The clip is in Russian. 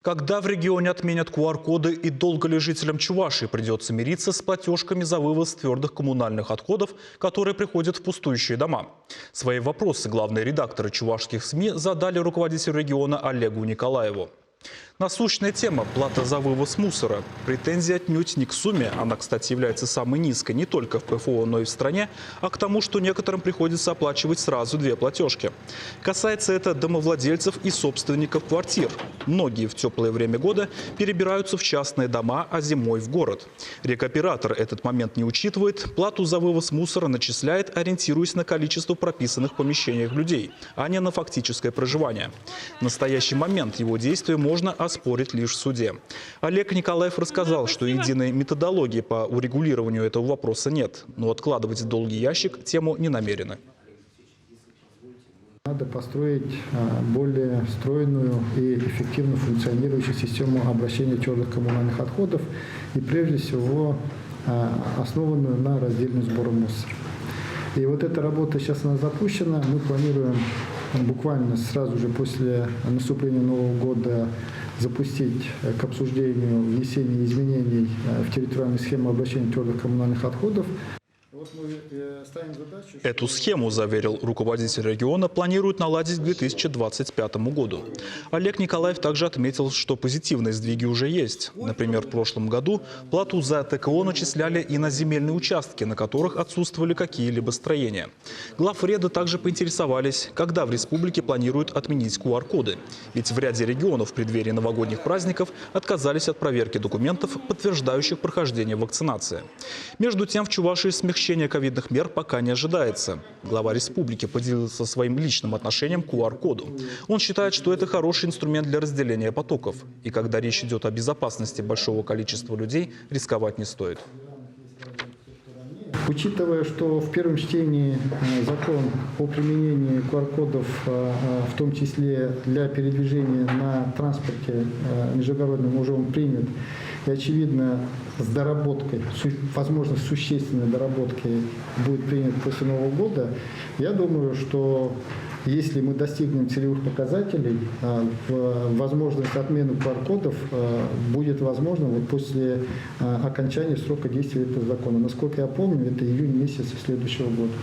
Когда в регионе отменят QR-коды и долго ли жителям Чувашии придется мириться с платежками за вывоз твердых коммунальных отходов, которые приходят в пустующие дома? Свои вопросы главные редакторы чувашских СМИ задали руководителю региона Олегу Николаеву. Насущная тема – плата за вывоз мусора. Претензия отнюдь не к сумме, она, кстати, является самой низкой не только в ПФО, но и в стране, а к тому, что некоторым приходится оплачивать сразу две платежки. Касается это домовладельцев и собственников квартир. Многие в теплое время года перебираются в частные дома, а зимой в город. Рекоператор этот момент не учитывает, плату за вывоз мусора начисляет, ориентируясь на количество прописанных в помещениях людей, а не на фактическое проживание. В настоящий момент его действия можно оспорить лишь в суде. Олег Николаев рассказал, что единой методологии по урегулированию этого вопроса нет, но откладывать в долгий ящик тему не намерены. Надо построить более стройную и эффективно функционирующую систему обращения твердых коммунальных отходов и прежде всего основанную на раздельном сборе мусора. И вот эта работа сейчас она запущена. Мы планируем буквально сразу же после наступления Нового года запустить к обсуждению внесение изменений в территориальную схему обращения твердых коммунальных отходов. Эту схему, заверил руководитель региона, планируют наладить к 2025 году. Олег Николаев также отметил, что позитивные сдвиги уже есть. Например, в прошлом году плату за ТКО начисляли и на земельные участки, на которых отсутствовали какие-либо строения. Главреды также поинтересовались, когда в республике планируют отменить QR-коды. Ведь в ряде регионов в преддверии новогодних праздников отказались от проверки документов, подтверждающих прохождение вакцинации. Между тем, в Чувашии смягчение ковидных мер пока не ожидается. Глава республики поделился своим личным отношением к QR-коду. Он считает, что это хороший инструмент для разделения потоков. И когда речь идет о безопасности большого количества людей, рисковать не стоит. Учитывая, что в первом чтении закон о применении QR-кодов, в том числе для передвижения на транспорте междугородном, уже он принят, и, очевидно, с доработкой, возможно, существенной доработкой будет принят после Нового года, я думаю, что если мы достигнем целевых показателей, возможность отмены QR-кодов будет возможна вот после окончания срока действия этого закона. Насколько я помню, это июнь месяц следующего года.